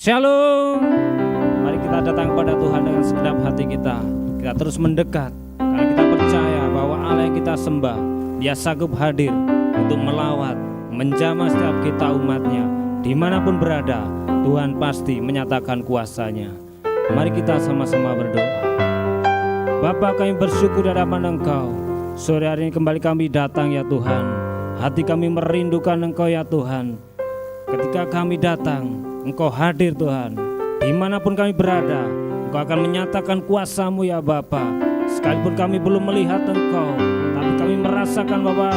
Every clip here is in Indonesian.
Shalom. Mari kita datang kepada Tuhan dengan segenap hati kita. Kita terus mendekat karena kita percaya bahwa Allah yang kita sembah, Dia sanggup hadir untuk melawat, menjamah setiap kita umatnya. Dimanapun berada, Tuhan pasti menyatakan kuasa-Nya. Mari kita sama-sama berdoa. Bapa, kami bersyukur di hadapan Engkau. Sore hari ini kembali kami datang ya Tuhan. Hati kami merindukan Engkau ya Tuhan. Ketika kami datang, Engkau hadir Tuhan. Dimanapun kami berada, Engkau akan menyatakan kuasa-Mu ya Bapa. Sekalipun kami belum melihat Engkau, tapi kami merasakan bahwa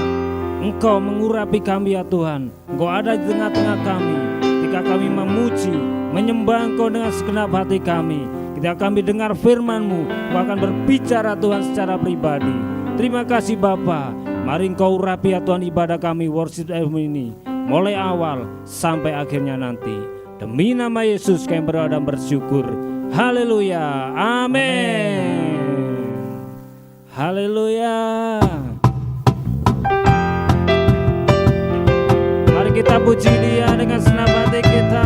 Engkau mengurapi kami ya Tuhan. Engkau ada di tengah-tengah kami. Ketika kami memuji, menyembah Engkau dengan segenap hati kami, ketika kami dengar firman-Mu, Engkau akan berbicara Tuhan secara pribadi. Terima kasih Bapa. Mari Engkau urapi ya Tuhan ibadah kami worship ini, mulai awal sampai akhirnya nanti. Demi nama Yesus kami berdoa dan bersyukur. Haleluya. Amin. Haleluya. Mari kita puji Dia dengan senang hati kita.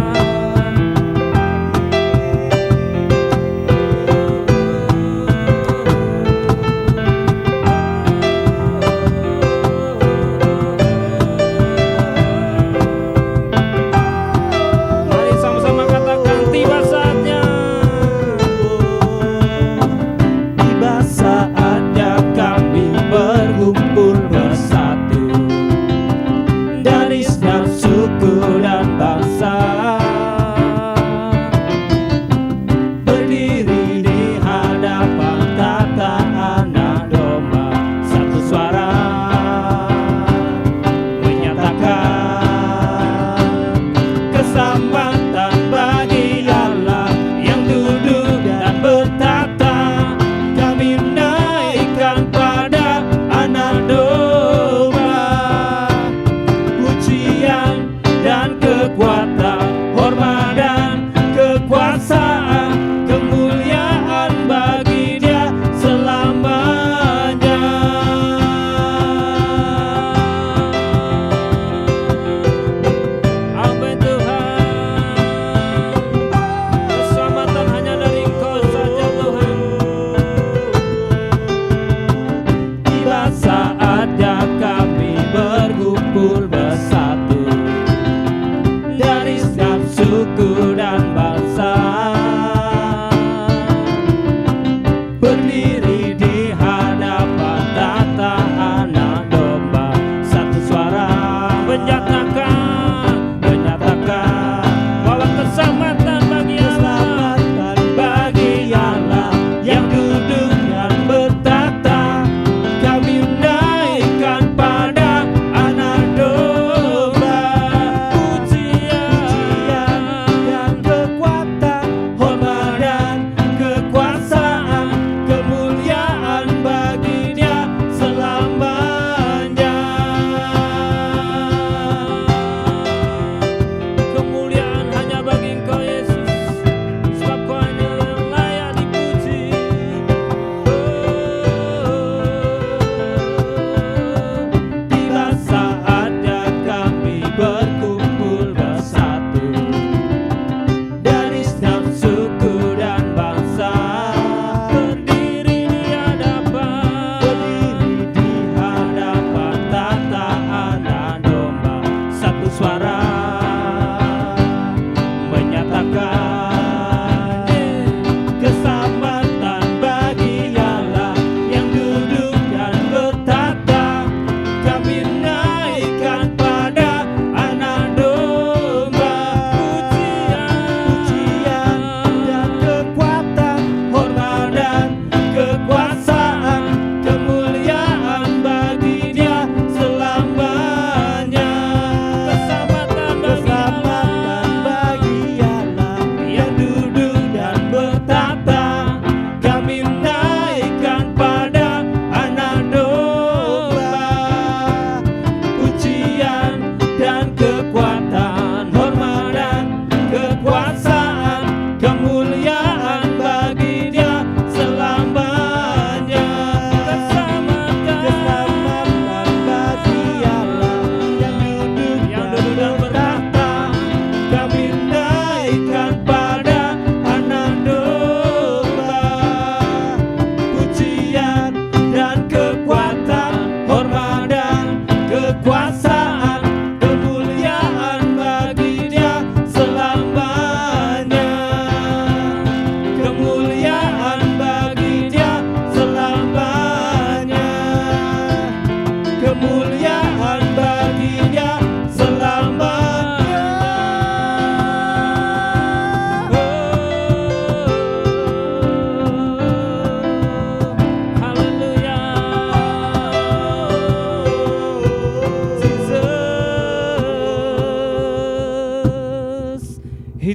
Dari setiap suku dan bangsa,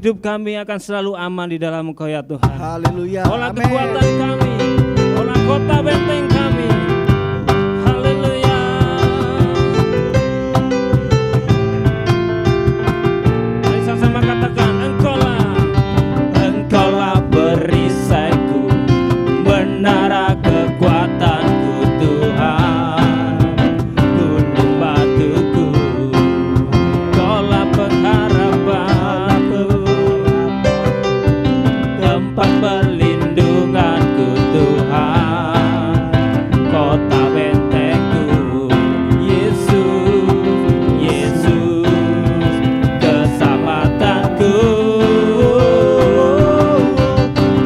hidup kami akan selalu aman di dalam Engkau ya Tuhan. Haleluya. Kaulah Amin. kekuatan kami, kaulah kota benteng kami. Haleluya. Mari sama-sama katakan, Engkaulah perisaiku, menara kekuatanku Tuhan, gunung batuku, Kaulah pengharapanku, tempat perlindunganku Tuhan, kota bentengku, Yesus, Yesus, keselamatanku.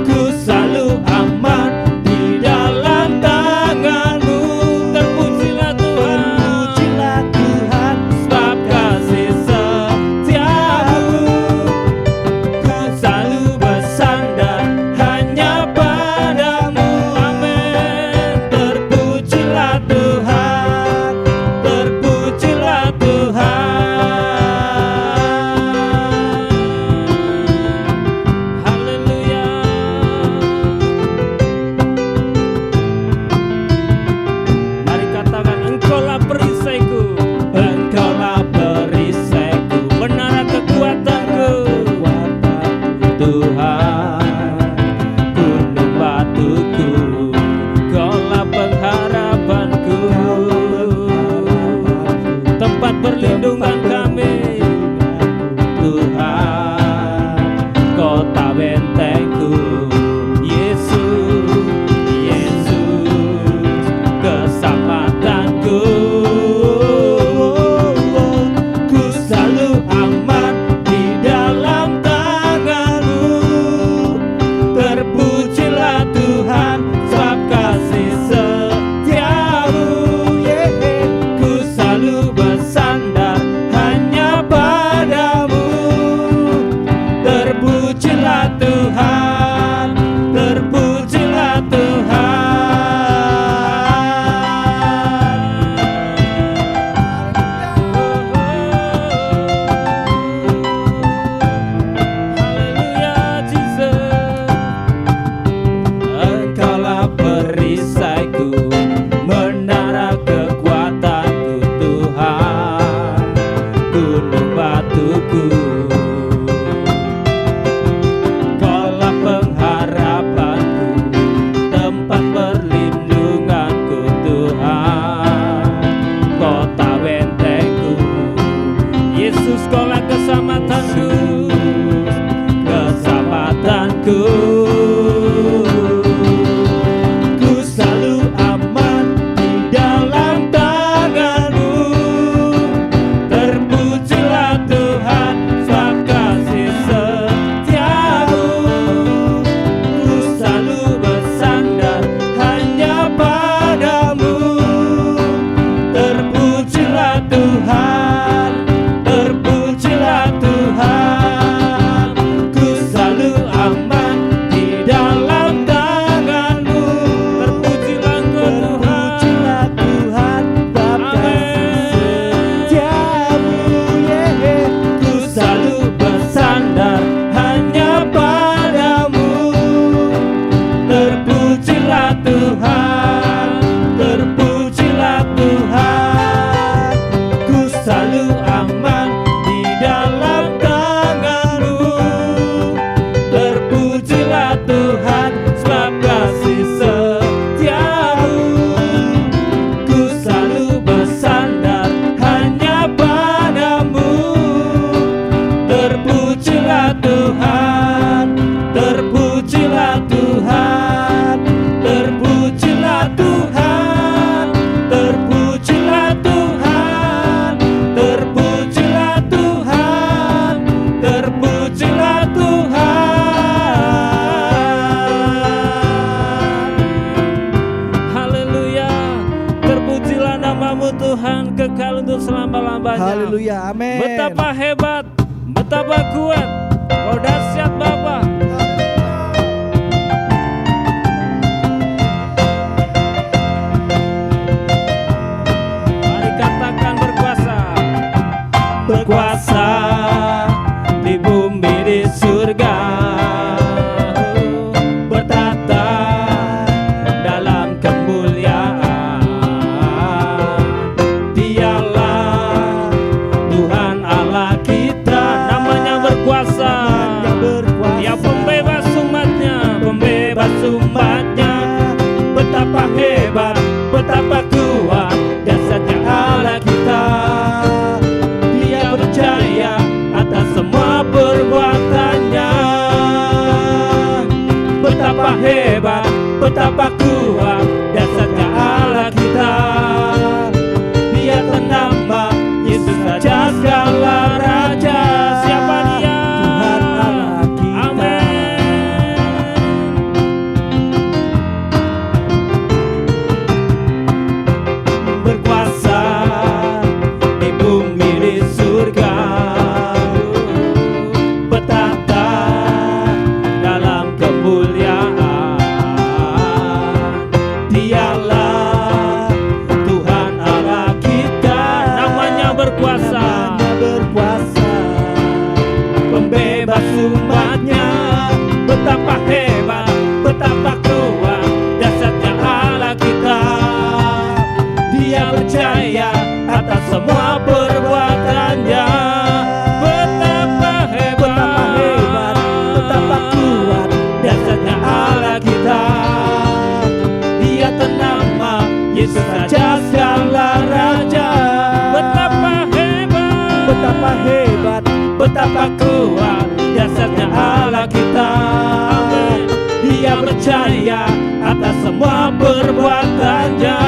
Ku selalu aman di dalam tangan-Mu. Terpujilah Tuhan, Terpujilah Tuhan, sebab kasih setiamu. Ku selalu bersandar hanya padamu. Amin. Terpujilah Tuhan, terpujilah Tuhan. Haleluya. Mari katakan, Engkaulah perisaiku, Engkaulah perisaiku, menara kekuatanku Tuhan, gunung batuku, Kaulah pengharapanku, tempat perlindungan kami Tuhan, kota bentengku, Yesus, Yesus, keselamatanku. Ku selalu aman di dalam tangan-Mu. Terpujilah Tuhan, sebab kasih setiamu. Ku selalu bersandar hanya padamu. Terpujilah Tuhan, terpujilah Tuhan. Haleluya, Jesus. Engkaulah perisaiku, menara kekuatanku Tuhan, gunung batuku, Kaulah pengharapanku, tempat perlindunganku Tuhan, kota bentengku, Yesus Kaulah keselamatanku, keselamatanku. Ku selalu aman di dalam tangan-Mu. Terpujilah Tuhan, sebab kasih setiamu. Ku selalu bersandar hanya padamu. Terpujilah Tuhan, terpujilah Tuhan. Ku selalu aman di dalam tangan-Mu. Terpujilah Engkau Tuhan, Tuhan, sebab kasih setiamu. ku selalu bersandar hanya padamu. Terpujilah Tuhan, terpujilah Tuhan. Ku selalu aman di dalam tangan-Mu. Terpujilah Tuhan, sebab kasih setiamu. Ku selalu bersandar hanya padamu. Terpujilah Tuhan, terpujilah Tuhan, terpujilah Tuhan, terpujilah Tuhan, terpujilah Tuhan, terpujilah Tuhan. Haleluya. Terpujilah nama-Mu Tuhan, kekal untuk selama-lamanya. Haleluya. Amin. Betapa hebat, betapa kuat, Kau dahsyat Bapa. Mari katakan berkuasa, berkuasa di bumi di surga. betapa kuat dasarnya Allah kita. Dia percaya atas semua perbuatannya. Betapa hebat, betapa kuat dasarnya Allah kita. Dia ternama Yesus Raja segala raja. Siapa dia? Tuhan Allah kita. Amin. Berkuasa di bumi di surga, bertata dalam kemuliaan. Dialah Tuhan Allah kita. Namanya berkuasa, pembebas umatnya. Betapa hebat, betapa kuat dasarnya Allah kita. Dia percaya atas semua perbuatannya. Betapa hebat, betapa kuat dasarnya Allah kita. Dia ternama Yesus Raja segala raja. Betapa hebat, betapa kuat dasarnya Allah kita. Amin. Dia percaya atas semua perbuatannya.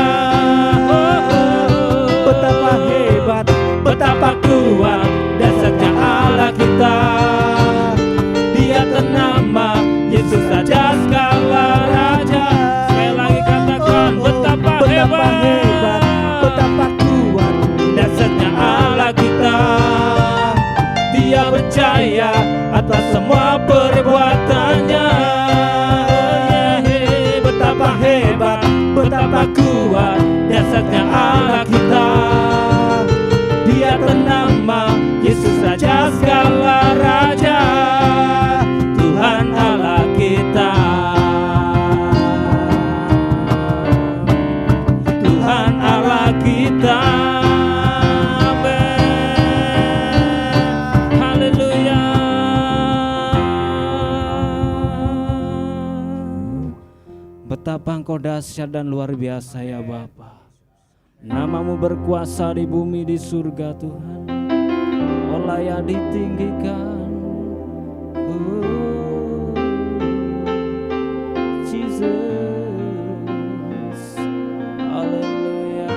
Betapa hebat, betapa kuat dasarnya Allah kita. Dia ternama Yesus Raja segala raja. Sekali lagi katakan, betapa hebat, betapa kuat dasarnya Allah kita. Dia percaya atas semua perbuatannya. Betapa hebat, betapa kuat dasarnya Allah kita. Dia ternama Yesus Raja segala raja. Tuhan Allah kita. Tuhan Allah kita. Betapa Engkau dahsyat dan luar biasa ya Bapa. Namamu berkuasa di bumi di surga Tuhan. Oh layak ditinggikan. Oh Jesus. Haleluya.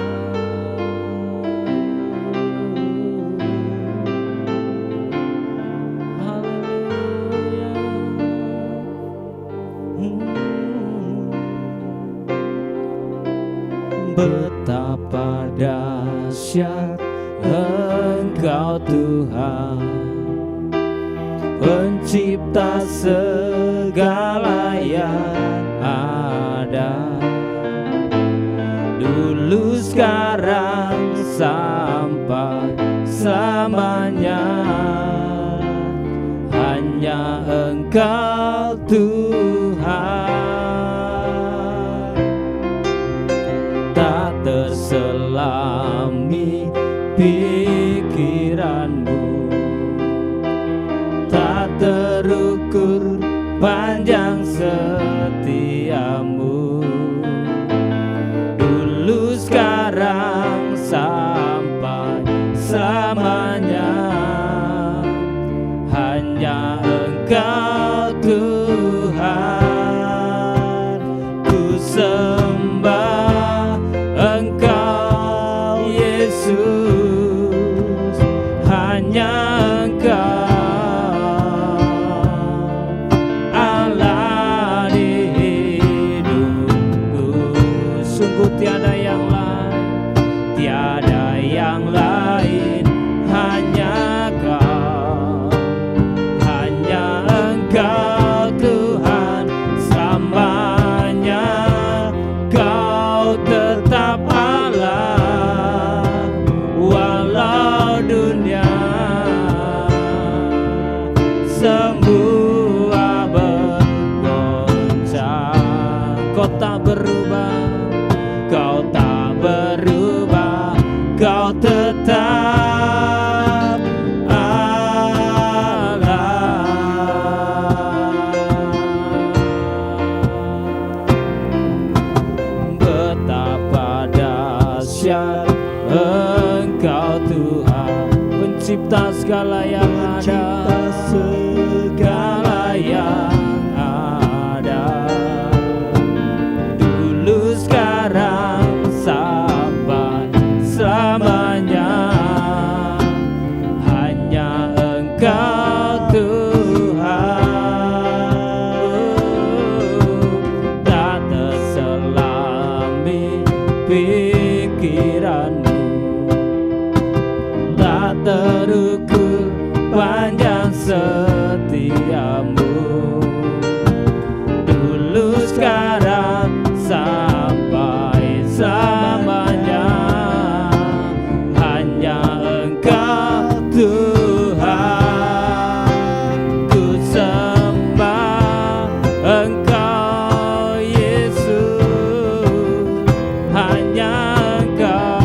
Betapa dahsyat Engkau Tuhan, pencipta segala yang ada, dulu sekarang sampai selamanya. Hanya Engkau Tuhan, tak terselami pikiranmu, tak terukur panjang setiamu, dulu sekarang sampai selamanya. Hanya Engkau Tuhan, ku sembah Engkau Yesus. Hanya Engkau Allah di hidupku. Sungguh tiada yang lain, tiada yang lain. Hanya Kau, hanya Engkau Tuhan selamanya. Kau tetap Allah walau dunia semua bergoncang. Kau tak berubah, Kau tak pencipta segala yang ada, segala yang ada, dulu sekarang sampai selamanya. Hanya Engkau Tuhan, tak terselami pikiranmu, tak terukur panjang setiamu, dulu sekarang sampai selamanya. Hanya Engkau Tuhan, ku sembah Engkau Yesus, hanya Engkau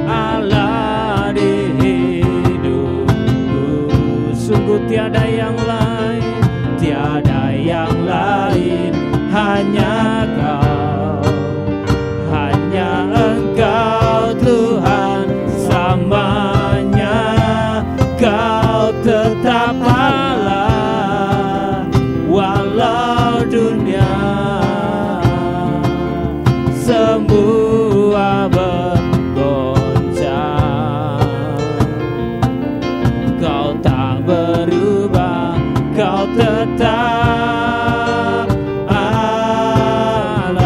Allah di hidupku. Sungguh tiada yang lain, tiada yang lain, hanya Kau, hanya Engkau Tuhan selamanya. Kau tetap Allah walau dunia semua bergoncang. Kau tak berubah, Kau tetap Allah.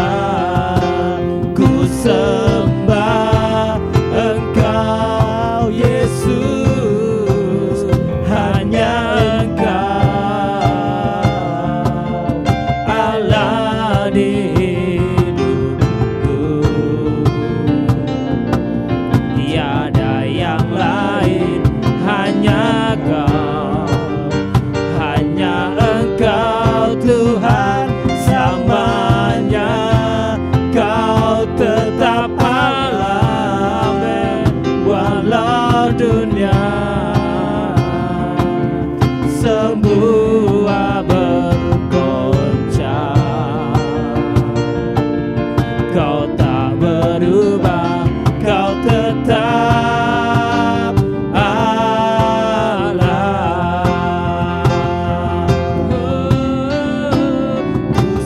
Ku sembah Engkau Yesus, hanya Engkau Allah di hidupku. Tiada yang lain, hanya Kau, hanya Engkau Tuhan selamanya. Kau tetap Allah, amin, walau dunia semua bergoncang. Kau tak berubah, Kau tetap Allah. Ku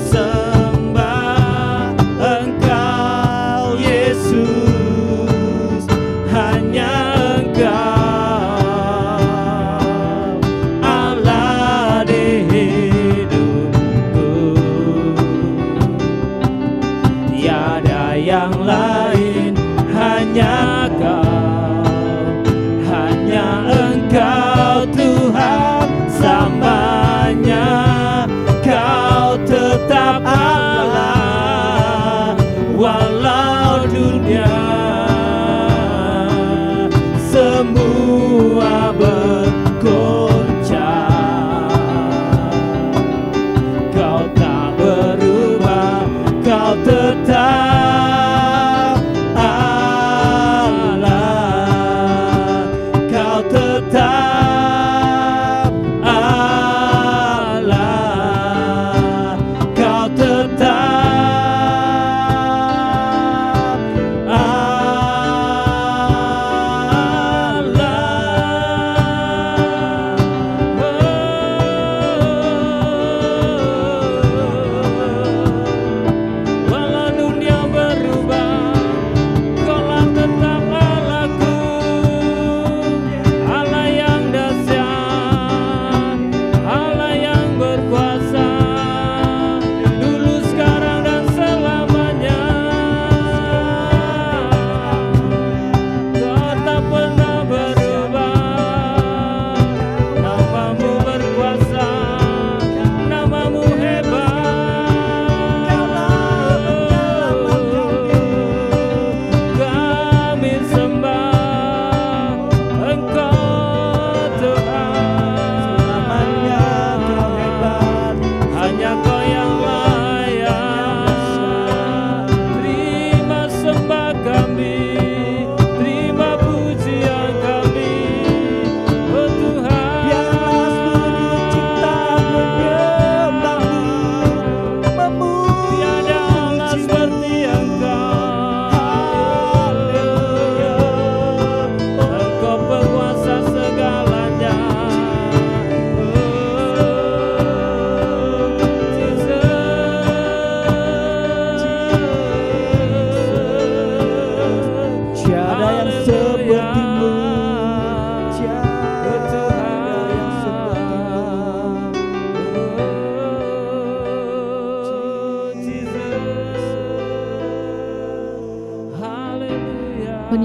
sembah Engkau Yesus, hanya Engkau Allah di hidupku. Tiada yang lain, hanya Kau, hanya Engkau Tuhan selamanya. Kau tetap Allah walau dunia semua bergoncang. Kau tak berubah, Kau tetap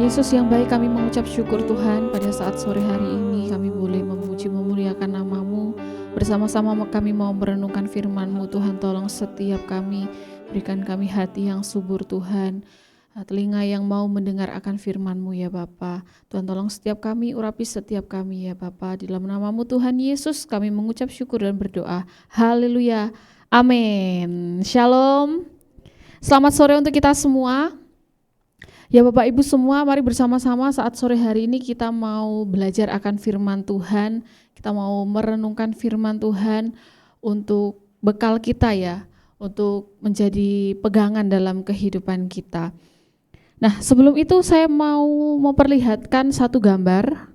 Yesus yang baik, kami mengucap syukur Tuhan pada saat sore hari ini kami boleh memuji memuliakan nama-Mu. Bersama-sama kami mau merenungkan firman-Mu. Tuhan, tolong setiap kami, berikan kami hati yang subur Tuhan, telinga yang mau mendengar akan firman-Mu ya Bapa. Tuhan, tolong setiap kami, urapi setiap kami ya Bapa. Di dalam nama-Mu Tuhan Yesus kami mengucap syukur dan berdoa. Haleluya, amin. Shalom. Selamat sore untuk kita semua. Ya Bapak Ibu semua, mari bersama-sama saat sore hari ini kita mau belajar akan firman Tuhan. Kita mau merenungkan firman Tuhan untuk bekal kita ya, untuk menjadi pegangan dalam kehidupan kita. Nah, sebelum itu saya mau memperlihatkan satu gambar.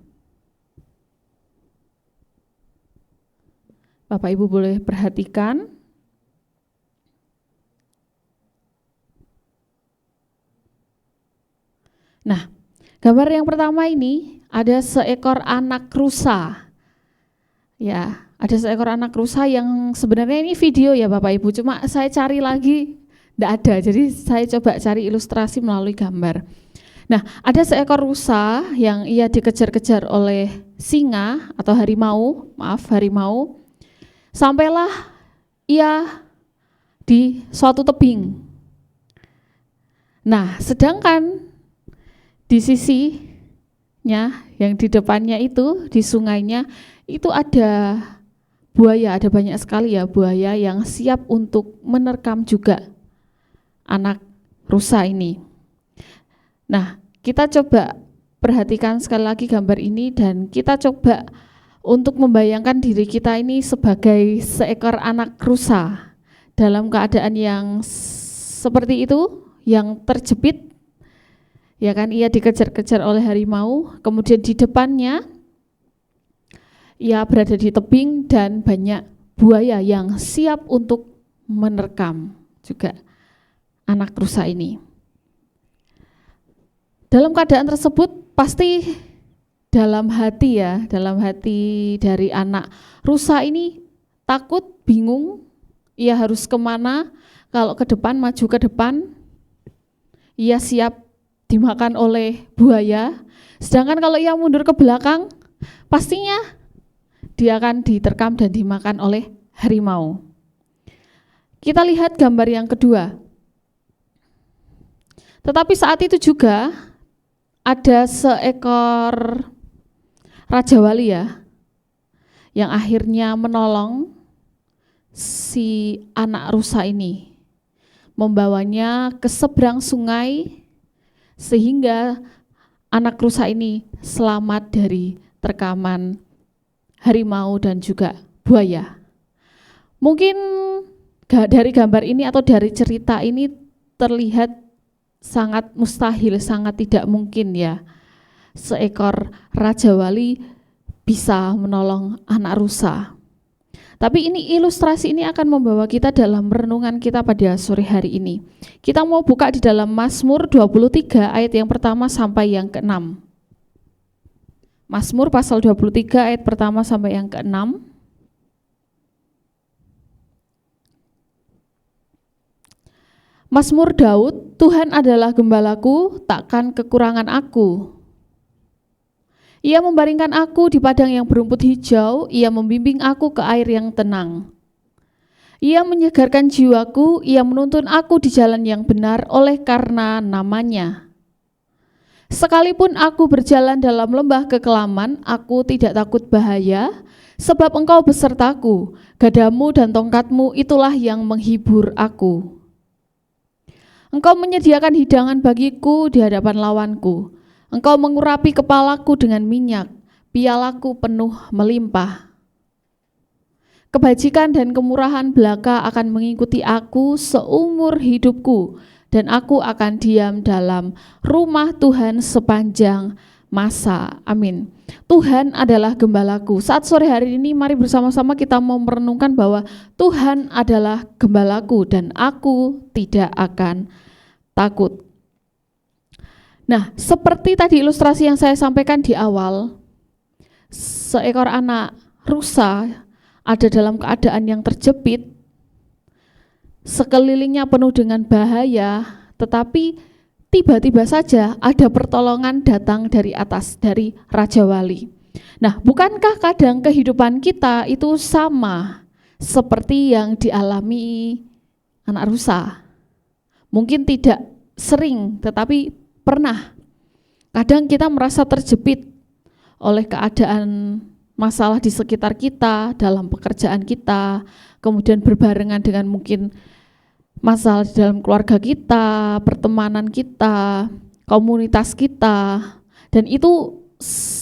Bapak Ibu boleh perhatikan. Nah, gambar yang pertama ini ada seekor anak rusa. Ya, ada seekor anak rusa yang sebenarnya ini video ya Bapak Ibu, cuma saya cari lagi enggak ada. Jadi saya coba cari ilustrasi melalui gambar. Nah, ada seekor rusa yang ia dikejar-kejar oleh singa atau harimau. Sampailah ia di suatu tebing. Nah, sedangkan di sisinya, yang di depannya itu, di sungainya, itu ada buaya, ada banyak sekali ya buaya yang siap untuk menerkam juga anak rusa ini. Nah, kita coba perhatikan sekali lagi gambar ini dan kita coba untuk membayangkan diri kita ini sebagai seekor anak rusa dalam keadaan yang seperti itu, yang terjepit. Ya kan, ia dikejar-kejar oleh harimau, kemudian di depannya ia berada di tebing dan banyak buaya yang siap untuk menerkam juga anak rusa ini. Dalam keadaan tersebut pasti dalam hati dari anak rusa ini takut, bingung, ia harus kemana, kalau ke depan, maju ke depan, ia siap dimakan oleh buaya, sedangkan kalau ia mundur ke belakang, pastinya dia akan diterkam dan dimakan oleh harimau. Kita lihat gambar yang kedua. Tetapi saat itu juga ada seekor raja wali ya, yang akhirnya menolong si anak rusa ini, membawanya ke seberang sungai, sehingga anak rusa ini selamat dari terkaman harimau dan juga buaya. Mungkin dari gambar ini atau dari cerita ini terlihat sangat mustahil, sangat tidak mungkin ya seekor raja wali bisa menolong anak rusa. Tapi ini ilustrasi ini akan membawa kita dalam renungan kita pada sore hari ini. Kita mau buka di dalam Mazmur 23 ayat yang pertama sampai yang ke-6. Mazmur pasal 23 ayat pertama sampai yang ke-6. Mazmur Daud, Tuhan adalah gembalaku, takkan kekurangan aku. Ia membaringkan aku di padang yang berumput hijau, ia membimbing aku ke air yang tenang. Ia menyegarkan jiwaku, ia menuntun aku di jalan yang benar oleh karena namanya. Sekalipun aku berjalan dalam lembah kekelaman, aku tidak takut bahaya, sebab Engkau besertaku, gadamu dan tongkatmu itulah yang menghibur aku. Engkau menyediakan hidangan bagiku di hadapan lawanku. Engkau mengurapi kepalaku dengan minyak, pialaku penuh melimpah. Kebajikan dan kemurahan belaka akan mengikuti aku seumur hidupku, dan aku akan diam dalam rumah Tuhan sepanjang masa. Amin. Tuhan adalah gembalaku. Saat sore hari ini mari bersama-sama kita mau merenungkan bahwa Tuhan adalah gembalaku dan aku tidak akan takut. Nah, seperti tadi ilustrasi yang saya sampaikan di awal, seekor anak rusa ada dalam keadaan yang terjepit, sekelilingnya penuh dengan bahaya, tetapi tiba-tiba saja ada pertolongan datang dari atas, dari Raja Wali. Nah, bukankah kadang kehidupan kita itu sama seperti yang dialami anak rusa? Mungkin tidak sering, tetapi pernah. Kadang kita merasa terjepit oleh keadaan masalah di sekitar kita, dalam pekerjaan kita, kemudian berbarengan dengan mungkin masalah di dalam keluarga kita, pertemanan kita, komunitas kita, dan itu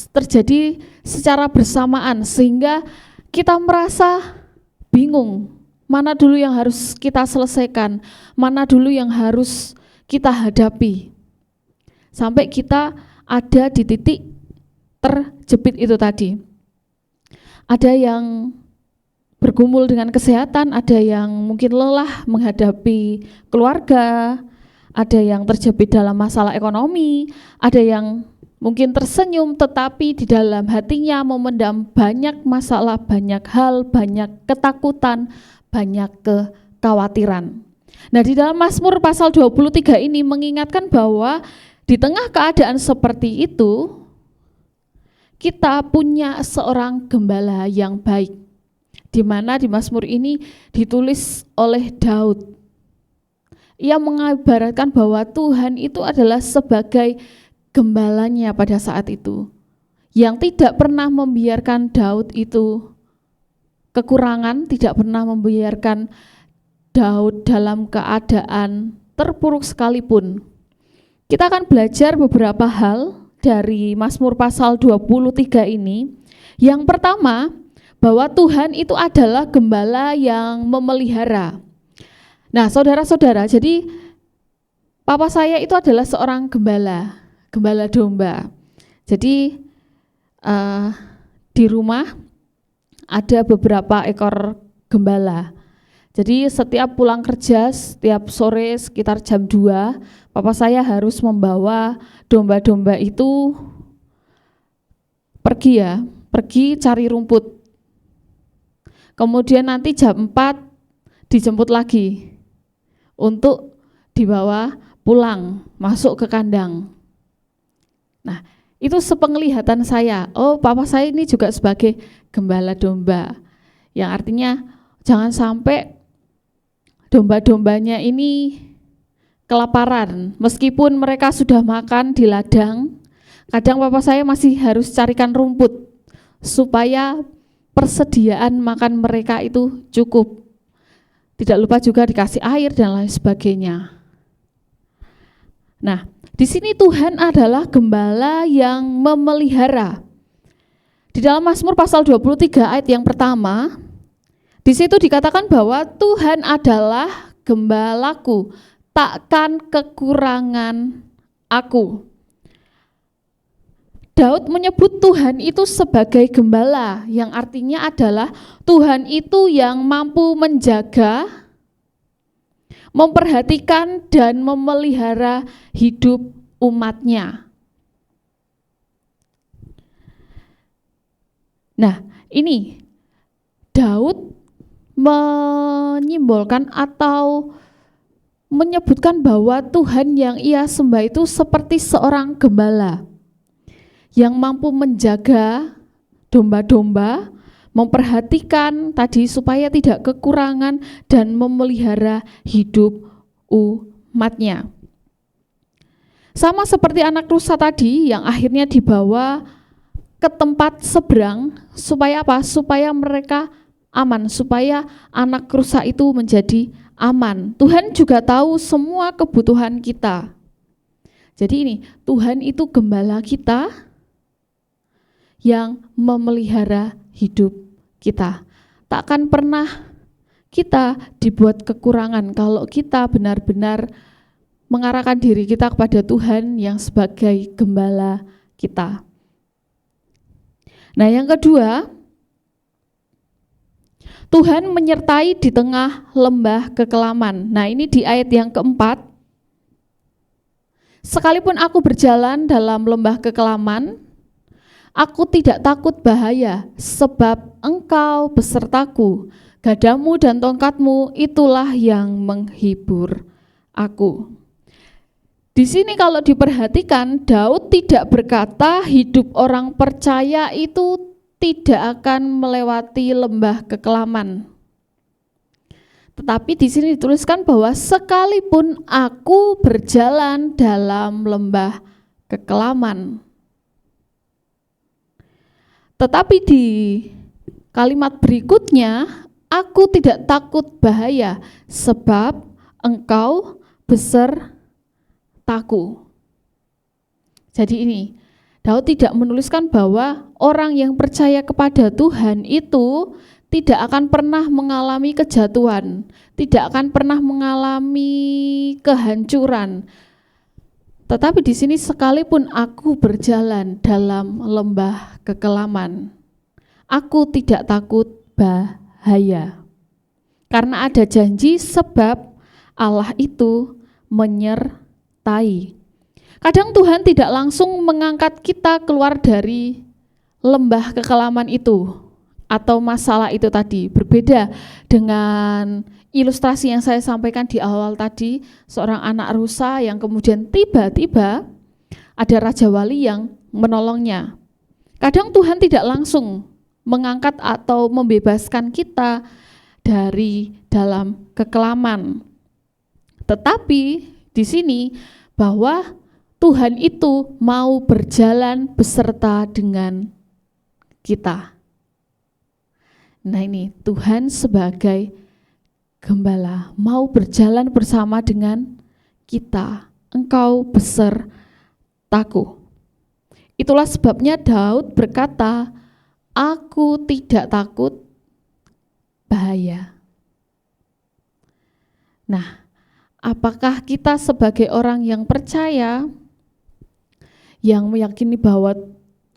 terjadi secara bersamaan sehingga kita merasa bingung, mana dulu yang harus kita selesaikan, mana dulu yang harus kita hadapi. Sampai kita ada di titik terjepit itu tadi. Ada yang bergumul dengan kesehatan, ada yang mungkin lelah menghadapi keluarga, ada yang terjepit dalam masalah ekonomi, ada yang mungkin tersenyum tetapi di dalam hatinya memendam banyak masalah, banyak hal, banyak ketakutan, banyak kekhawatiran. Nah, di dalam Mazmur pasal 23 ini mengingatkan bahwa di tengah keadaan seperti itu, kita punya seorang gembala yang baik, di mana di Mazmur ini ditulis oleh Daud. Ia mengibaratkan bahwa Tuhan itu adalah sebagai gembalanya pada saat itu, yang tidak pernah membiarkan Daud itu kekurangan, tidak pernah membiarkan Daud dalam keadaan terpuruk sekalipun. Kita akan belajar beberapa hal dari Mazmur pasal 23 ini. Yang pertama, bahwa Tuhan itu adalah gembala yang memelihara. Nah, saudara-saudara, jadi papa saya itu adalah seorang gembala domba. Jadi di rumah ada beberapa ekor gembala. Jadi setiap pulang kerja, setiap sore sekitar jam 2, papa saya harus membawa domba-domba itu pergi cari rumput. Kemudian nanti jam 4 dijemput lagi untuk dibawa pulang, masuk ke kandang. Nah, itu sepenglihatan saya. Oh, papa saya ini juga sebagai gembala domba. Yang artinya jangan sampai domba-dombanya ini kelaparan. Meskipun mereka sudah makan di ladang, kadang papa saya masih harus carikan rumput supaya persediaan makan mereka itu cukup. Tidak lupa juga dikasih air dan lain sebagainya. Nah, di sini Tuhan adalah gembala yang memelihara. Di dalam Mazmur pasal 23 ayat yang pertama, di situ dikatakan bahwa Tuhan adalah gembalaku, takkan kekurangan aku. Daud menyebut Tuhan itu sebagai gembala, yang artinya adalah Tuhan itu yang mampu menjaga, memperhatikan dan memelihara hidup umatnya. Nah, ini Daud menyimbolkan atau menyebutkan bahwa Tuhan yang ia sembah itu seperti seorang gembala yang mampu menjaga domba-domba, memperhatikan tadi supaya tidak kekurangan dan memelihara hidup umatnya. Sama seperti anak rusa tadi yang akhirnya dibawa ke tempat seberang, supaya apa? Supaya mereka aman, supaya anak rusa itu menjadi aman. Tuhan juga tahu semua kebutuhan kita. Jadi ini, Tuhan itu gembala kita yang memelihara hidup kita. Takkan pernah kita dibuat kekurangan kalau kita benar-benar mengarahkan diri kita kepada Tuhan yang sebagai gembala kita. Nah, yang kedua, Tuhan menyertai di tengah lembah kekelaman. Nah, ini di ayat yang keempat. Sekalipun aku berjalan dalam lembah kekelaman, aku tidak takut bahaya, sebab Engkau besertaku. Gadamu dan tongkatmu itulah yang menghibur aku. Di sini kalau diperhatikan, Daud tidak berkata hidup orang percaya itu tidak akan melewati lembah kekelaman. Tetapi di sini dituliskan bahwa sekalipun aku berjalan dalam lembah kekelaman. Tetapi di kalimat berikutnya, aku tidak takut bahaya sebab engkau besertaku. Jadi ini, Daud tidak menuliskan bahwa orang yang percaya kepada Tuhan itu tidak akan pernah mengalami kejatuhan, tidak akan pernah mengalami kehancuran. Tetapi di sini sekalipun aku berjalan dalam lembah kekelaman, aku tidak takut bahaya. Karena ada janji sebab Allah itu menyertai. Kadang Tuhan tidak langsung mengangkat kita keluar dari lembah kekelaman itu atau masalah itu tadi. Berbeda dengan ilustrasi yang saya sampaikan di awal tadi, seorang anak rusa yang kemudian tiba-tiba ada Raja Wali yang menolongnya. Kadang Tuhan tidak langsung mengangkat atau membebaskan kita dari dalam kekelaman. Tetapi di sini bahwa Tuhan itu mau berjalan beserta dengan kita. Nah ini Tuhan sebagai gembala mau berjalan bersama dengan kita. Engkau besertaku. Itulah sebabnya Daud berkata, aku tidak takut bahaya. Nah, apakah kita sebagai orang yang percaya, yang meyakini bahwa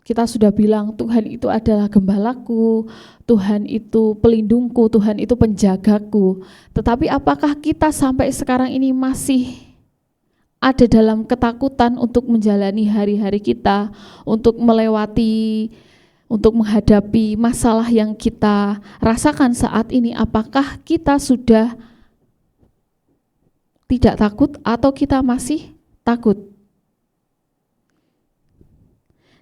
kita sudah bilang Tuhan itu adalah gembalaku, Tuhan itu pelindungku, Tuhan itu penjagaku. Tetapi apakah kita sampai sekarang ini masih ada dalam ketakutan untuk menjalani hari-hari kita, untuk melewati, untuk menghadapi masalah yang kita rasakan saat ini? Apakah kita sudah tidak takut atau kita masih takut?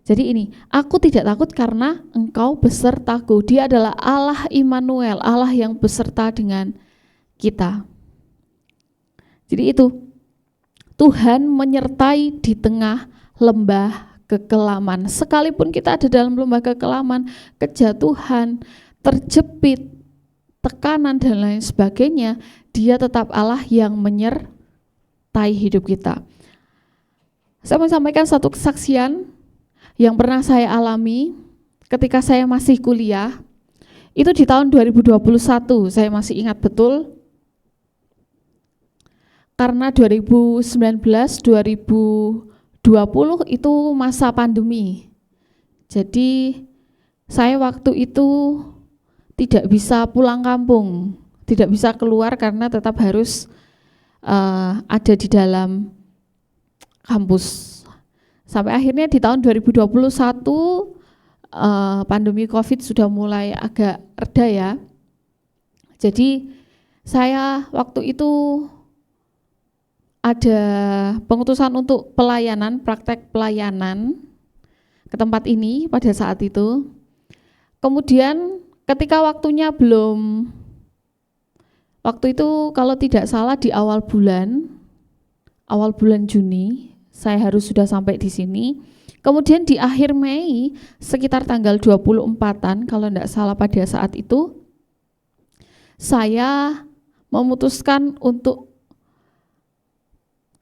Jadi ini, aku tidak takut karena engkau besertaku. Dia adalah Allah Immanuel, Allah yang beserta dengan kita. Jadi itu, Tuhan menyertai di tengah lembah kekelaman. Sekalipun kita ada dalam lembah kekelaman, kejatuhan, terjepit, tekanan dan lain sebagainya, Dia tetap Allah yang menyertai hidup kita. Saya mau sampaikan satu kesaksian yang pernah saya alami ketika saya masih kuliah. Itu di tahun 2021, saya masih ingat betul. Karena 2019, 2020 itu masa pandemi. Jadi saya waktu itu tidak bisa pulang kampung, tidak bisa keluar karena tetap harus ada di dalam kampus. Sampai akhirnya di tahun 2021 pandemi COVID sudah mulai agak reda ya. Jadi saya waktu itu ada pengutusan untuk pelayanan, praktek pelayanan ke tempat ini pada saat itu. Kemudian ketika waktunya belum, waktu itu kalau tidak salah di awal bulan Juni, saya harus sudah sampai di sini. Kemudian di akhir Mei, sekitar tanggal 24-an, kalau tidak salah pada saat itu, saya memutuskan untuk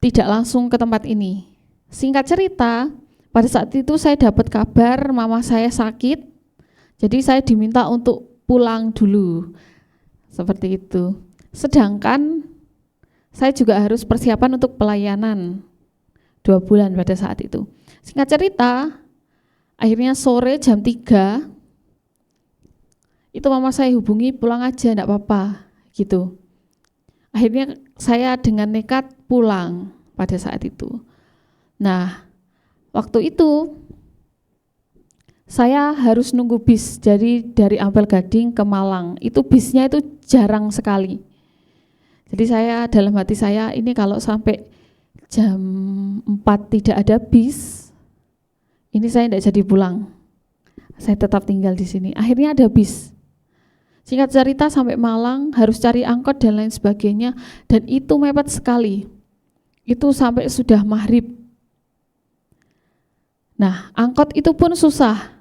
tidak langsung ke tempat ini. Singkat cerita, pada saat itu saya dapat kabar mama saya sakit, jadi saya diminta untuk pulang dulu. Seperti itu. Sedangkan saya juga harus persiapan untuk pelayanan 2 bulan pada saat itu. Singkat cerita, akhirnya sore jam 3, itu mama saya hubungi, pulang aja enggak apa-apa, gitu. Akhirnya saya dengan nekat pulang pada saat itu. Nah, waktu itu saya harus nunggu bis, jadi dari Ampel Gading ke Malang, itu bisnya itu jarang sekali. Jadi saya dalam hati saya, ini kalau sampai jam 4 tidak ada bis, ini saya tidak jadi pulang. Saya tetap tinggal di sini. Akhirnya ada bis. Singkat cerita sampai Malang, harus cari angkot dan lain sebagainya, dan itu mepet sekali. Itu sampai sudah maghrib. Nah, angkot itu pun susah.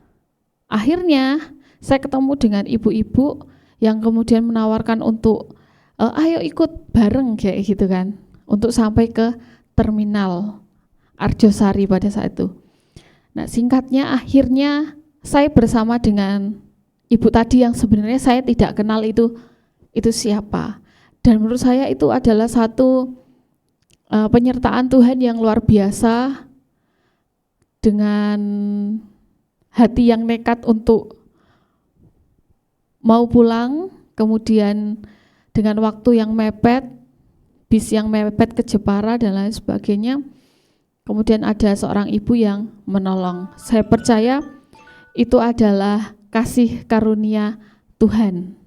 Akhirnya saya ketemu dengan ibu-ibu yang kemudian menawarkan untuk ayo ikut bareng kayak gitu kan, untuk sampai ke terminal Arjosari pada saat itu. Nah, singkatnya akhirnya saya bersama dengan ibu tadi yang sebenarnya saya tidak kenal itu siapa. Dan menurut saya itu adalah satu penyertaan Tuhan yang luar biasa, dengan hati yang nekat untuk mau pulang, kemudian dengan waktu yang mepet, bis yang mepet ke Jepara dan lain sebagainya, kemudian ada seorang ibu yang menolong. Saya percaya itu adalah kasih karunia Tuhan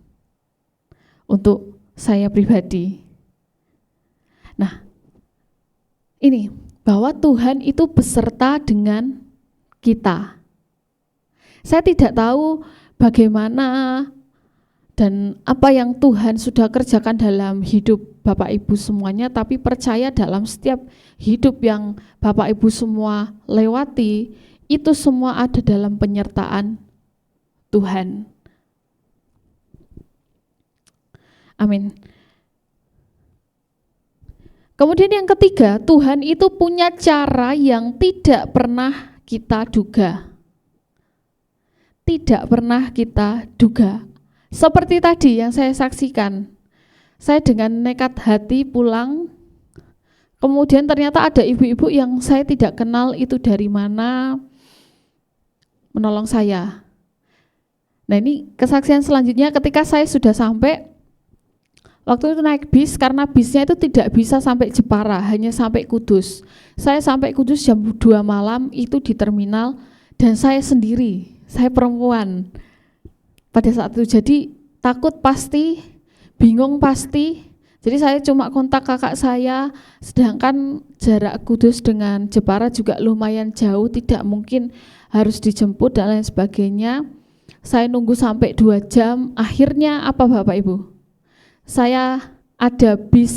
untuk saya pribadi. Nah, ini bahwa Tuhan itu beserta dengan kita. Saya tidak tahu bagaimana dan apa yang Tuhan sudah kerjakan dalam hidup Bapak Ibu semuanya, tapi percaya dalam setiap hidup yang Bapak Ibu semua lewati, itu semua ada dalam penyertaan Tuhan. Amin. Kemudian yang ketiga, Tuhan itu punya cara yang tidak pernah kita duga. Tidak pernah kita duga. Seperti tadi yang saya saksikan, saya dengan nekat hati pulang, kemudian ternyata ada ibu-ibu yang saya tidak kenal itu dari mana, menolong saya. Nah, ini kesaksian selanjutnya ketika saya sudah sampai, waktu itu naik bis, karena bisnya itu tidak bisa sampai Jepara, hanya sampai Kudus. Saya sampai Kudus jam 2 malam itu di terminal, dan saya sendiri, saya perempuan pada saat itu. Jadi takut pasti, bingung pasti. Jadi saya cuma kontak kakak saya, sedangkan jarak Kudus dengan Jepara juga lumayan jauh, tidak mungkin harus dijemput dan lain sebagainya. Saya nunggu sampai 2 jam, akhirnya apa Bapak Ibu? Saya ada bis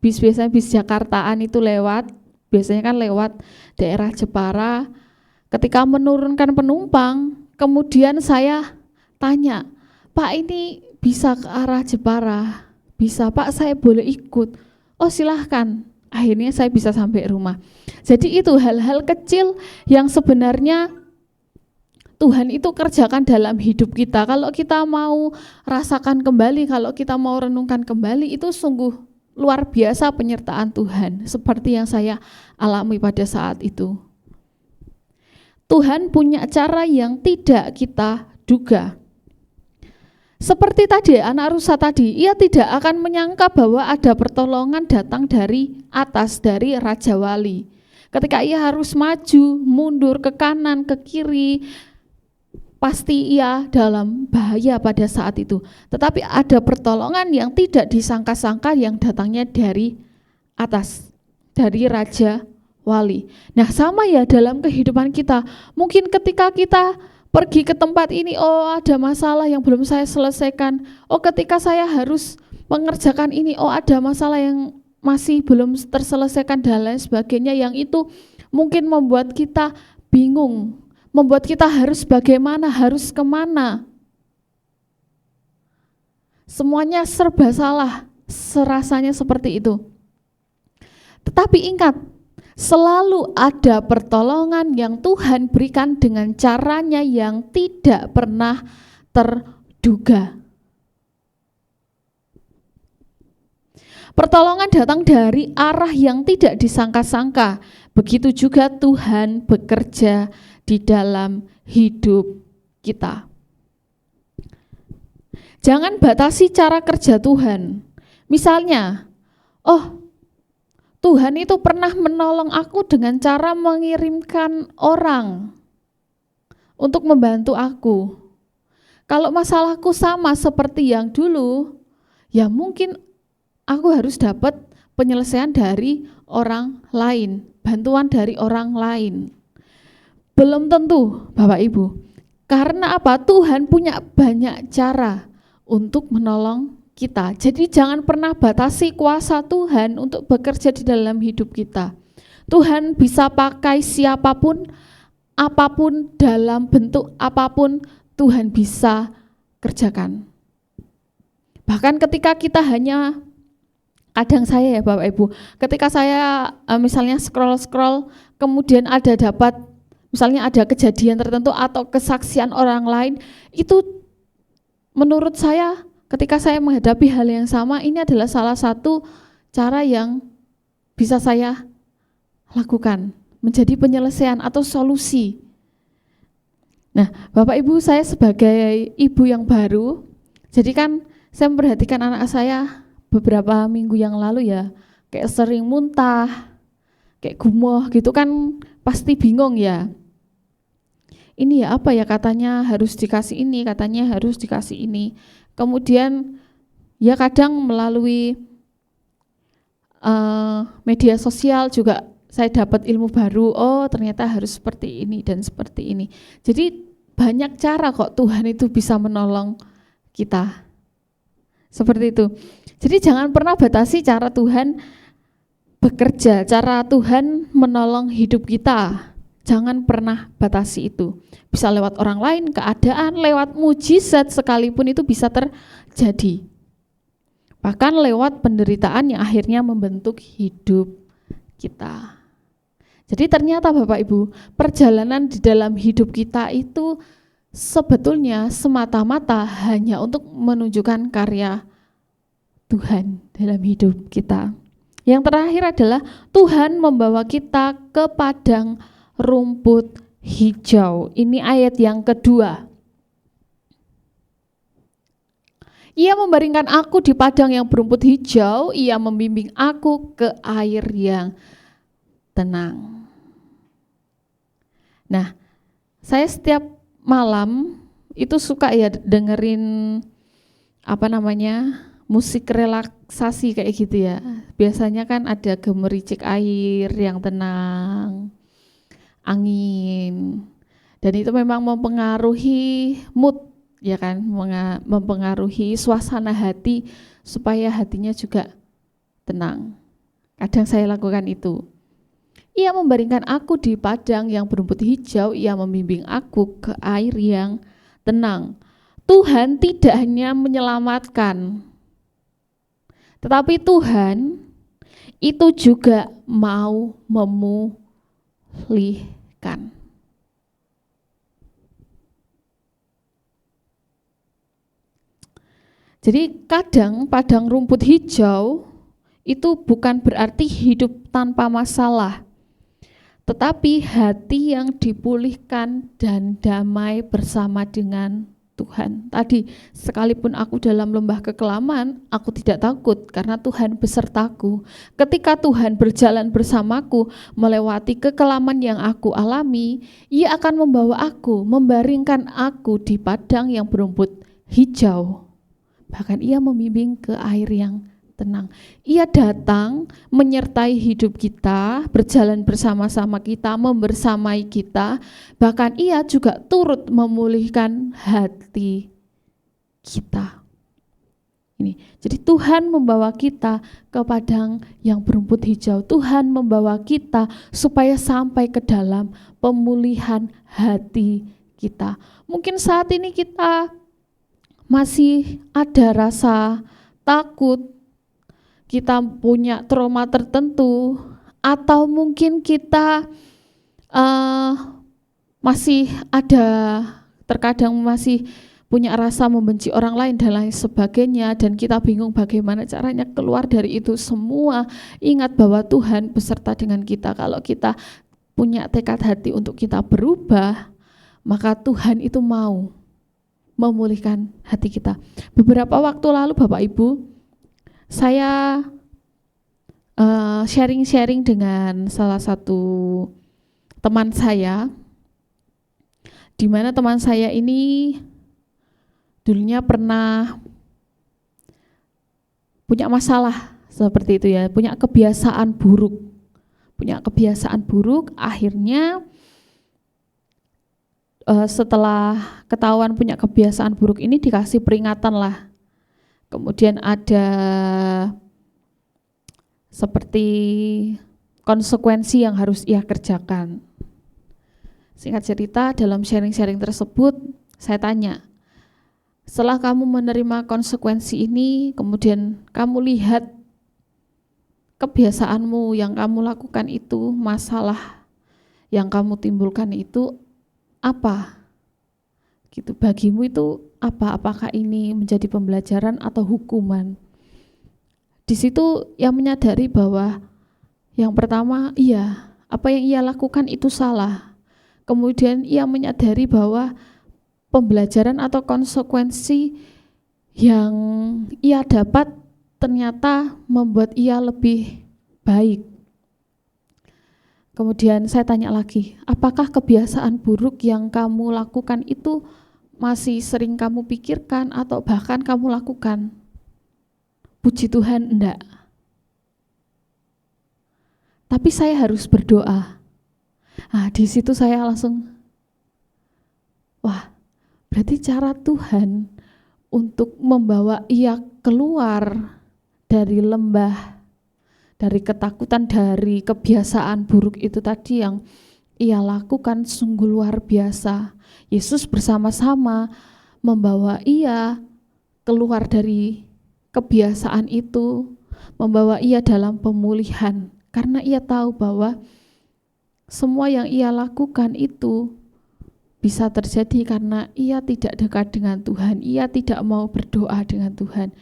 biasanya bis Jakartaan itu lewat, biasanya kan lewat daerah Jepara. Ketika menurunkan penumpang, kemudian saya tanya, Pak ini bisa ke arah Jepara? Bisa Pak, saya boleh ikut? Oh silahkan. Akhirnya saya bisa sampai rumah. Jadi itu hal-hal kecil yang sebenarnya Tuhan itu kerjakan dalam hidup kita. Kalau kita mau rasakan kembali, kalau kita mau renungkan kembali, itu sungguh luar biasa penyertaan Tuhan, seperti yang saya alami pada saat itu. Tuhan punya cara yang tidak kita duga. Seperti tadi, anak rusa tadi, ia tidak akan menyangka bahwa ada pertolongan datang dari atas, dari Raja Wali. Ketika ia harus maju, mundur ke kanan, ke kiri, pasti ia dalam bahaya pada saat itu. Tetapi ada pertolongan yang tidak disangka-sangka yang datangnya dari atas, dari Raja Wali. Nah sama ya dalam kehidupan kita. Mungkin ketika kita pergi ke tempat ini, oh ada masalah yang belum saya selesaikan. Oh ketika saya harus mengerjakan ini, oh ada masalah yang masih belum terselesaikan dan lain sebagainya, yang itu mungkin membuat kita bingung, membuat kita harus bagaimana, harus kemana. Semuanya serba salah, serasanya seperti itu. Tetapi ingat, selalu ada pertolongan yang Tuhan berikan dengan caranya yang tidak pernah terduga. Pertolongan datang dari arah yang tidak disangka-sangka. Begitu juga Tuhan bekerja di dalam hidup kita. Jangan batasi cara kerja Tuhan. Misalnya, oh Tuhan itu pernah menolong aku dengan cara mengirimkan orang untuk membantu aku. Kalau masalahku sama seperti yang dulu, ya mungkin aku harus dapat penyelesaian dari orang lain, bantuan dari orang lain. Belum tentu, Bapak Ibu. Karena apa? Tuhan punya banyak cara untuk menolong kita. Jadi jangan pernah batasi kuasa Tuhan untuk bekerja di dalam hidup kita. Tuhan bisa pakai siapapun, apapun, dalam bentuk apapun Tuhan bisa kerjakan. Bahkan ketika kita hanya, kadang saya ya Bapak Ibu, ketika saya misalnya scroll kemudian misalnya ada kejadian tertentu atau kesaksian orang lain, itu menurut saya ketika saya menghadapi hal yang sama, ini adalah salah satu cara yang bisa saya lakukan, menjadi penyelesaian atau solusi. Nah, Bapak Ibu, saya sebagai ibu yang baru, jadi kan saya memperhatikan anak saya beberapa minggu yang lalu ya, kayak sering muntah, kayak gumoh gitu kan, pasti bingung ya. Ini ya apa ya, katanya harus dikasih ini, katanya harus dikasih ini. Kemudian ya kadang melalui media sosial juga saya dapat ilmu baru, oh ternyata harus seperti ini dan seperti ini. Jadi banyak cara kok Tuhan itu bisa menolong kita. Seperti itu. Jadi jangan pernah batasi cara Tuhan bekerja, cara Tuhan menolong hidup kita. Jangan pernah batasi itu. Bisa lewat orang lain, keadaan, lewat mujizat sekalipun itu bisa terjadi. Bahkan lewat penderitaan yang akhirnya membentuk hidup kita. Jadi ternyata Bapak Ibu, perjalanan di dalam hidup kita itu sebetulnya semata-mata hanya untuk menunjukkan karya Tuhan dalam hidup kita. Yang terakhir adalah Tuhan membawa kita ke padang rumput hijau. Ini ayat yang kedua. Ia membaringkan aku di padang yang berumput hijau, ia membimbing aku ke air yang tenang. Nah, saya setiap malam itu suka ya dengerin musik relaksasi kayak gitu ya. Biasanya kan ada gemericik air yang tenang, angin, dan itu memang mempengaruhi mood ya kan, mempengaruhi suasana hati supaya hatinya juga tenang. Kadang saya lakukan itu. Ia membaringkan aku di padang yang berumput hijau, ia membimbing aku ke air yang tenang. Tuhan tidak hanya menyelamatkan, tetapi Tuhan itu juga mau memulihkan. Jadi kadang padang rumput hijau itu bukan berarti hidup tanpa masalah, tetapi hati yang dipulihkan dan damai bersama dengan Tuhan. Tadi, sekalipun aku dalam lembah kekelaman, aku tidak takut karena Tuhan besertaku. Ketika Tuhan berjalan bersamaku melewati kekelaman yang aku alami, Ia akan membawa aku, membaringkan aku di padang yang berumput hijau. Bahkan Ia membimbing ke air yang tenang. Ia datang menyertai hidup kita, berjalan bersama-sama kita, membersamai kita, bahkan Ia juga turut memulihkan hati kita. Ini, jadi Tuhan membawa kita ke padang yang berumput hijau. Tuhan membawa kita supaya sampai ke dalam pemulihan hati kita. Mungkin saat ini kita masih ada rasa takut, kita punya trauma tertentu, atau mungkin kita masih ada, terkadang masih punya rasa membenci orang lain dan lain sebagainya, dan kita bingung bagaimana caranya keluar dari itu semua. Ingat bahwa Tuhan beserta dengan kita. Kalau kita punya tekad hati untuk kita berubah, maka Tuhan itu mau memulihkan hati kita. Beberapa waktu lalu Bapak Ibu, saya sharing-sharing dengan salah satu teman saya, di mana teman saya ini dulunya pernah punya masalah seperti itu ya, punya kebiasaan buruk. Punya kebiasaan buruk, akhirnya setelah ketahuan punya kebiasaan buruk ini dikasih peringatan lah. Kemudian ada seperti konsekuensi yang harus ia kerjakan. Singkat cerita, dalam sharing-sharing tersebut saya tanya, setelah kamu menerima konsekuensi ini, kemudian kamu lihat kebiasaanmu yang kamu lakukan itu, masalah yang kamu timbulkan itu apa? Gitu, bagimu itu apa? Apakah ini menjadi pembelajaran atau hukuman? Di situ yang menyadari bahwa yang pertama, iya, apa yang ia lakukan itu salah. Kemudian ia menyadari bahwa pembelajaran atau konsekuensi yang ia dapat ternyata membuat ia lebih baik. Kemudian saya tanya lagi, apakah kebiasaan buruk yang kamu lakukan itu masih sering kamu pikirkan atau bahkan kamu lakukan? Puji Tuhan, enggak. Tapi saya harus berdoa. Nah, di situ saya langsung, wah, berarti cara Tuhan untuk membawa ia keluar dari lembah, dari ketakutan, dari kebiasaan buruk itu tadi yang ia lakukan sungguh luar biasa. Yesus bersama-sama membawa ia keluar dari kebiasaan itu, membawa ia dalam pemulihan, karena ia tahu bahwa semua yang ia lakukan itu bisa terjadi karena ia tidak dekat dengan Tuhan, ia tidak mau berdoa dengan Tuhan.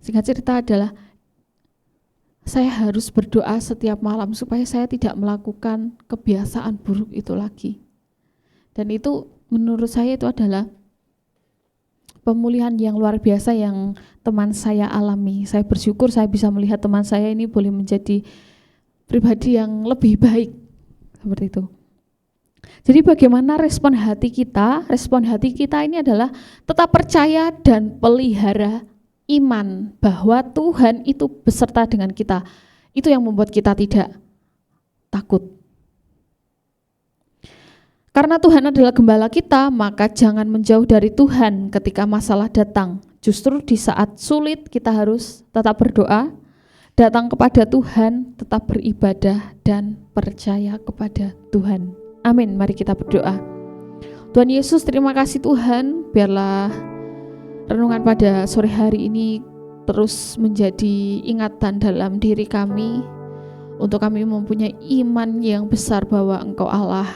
Singkat cerita adalah, saya harus berdoa setiap malam supaya saya tidak melakukan kebiasaan buruk itu lagi. Dan itu menurut saya itu adalah pemulihan yang luar biasa yang teman saya alami. Saya bersyukur saya bisa melihat teman saya ini boleh menjadi pribadi yang lebih baik. Seperti itu. Jadi bagaimana respon hati kita? Respon hati kita ini adalah tetap percaya dan pelihara iman bahwa Tuhan itu beserta dengan kita. Itu yang membuat kita tidak takut. Karena Tuhan adalah gembala kita, maka jangan menjauh dari Tuhan ketika masalah datang. Justru di saat sulit kita harus tetap berdoa, datang kepada Tuhan, tetap beribadah dan percaya kepada Tuhan. Amin. Mari kita berdoa. Tuhan Yesus, terima kasih Tuhan, biarlah renungan pada sore hari ini terus menjadi ingatan dalam diri kami, untuk kami mempunyai iman yang besar bahwa Engkau Allah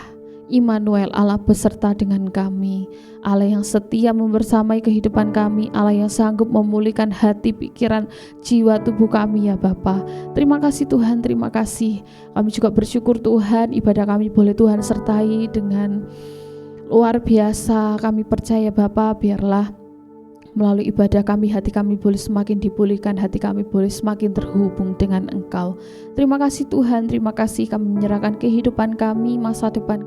Immanuel, Allah beserta dengan kami, Allah yang setia membersamai kehidupan kami, Allah yang sanggup memulihkan hati, pikiran, jiwa, tubuh kami ya Bapa. Terima kasih Tuhan, terima kasih. Kami juga bersyukur Tuhan, ibadah kami boleh Tuhan sertai dengan luar biasa. Kami percaya Bapa, biarlah melalui ibadah kami, hati kami boleh semakin dipulihkan, hati kami boleh semakin terhubung dengan Engkau. Terima kasih Tuhan, terima kasih. Kami menyerahkan kehidupan kami, masa depan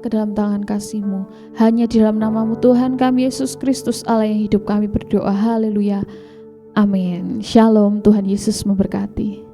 ke dalam tangan kasih-Mu. Hanya di dalam nama-Mu Tuhan kami Yesus Kristus Allah yang hidup, kami berdoa. Haleluya. Amin. Shalom. Tuhan Yesus memberkati.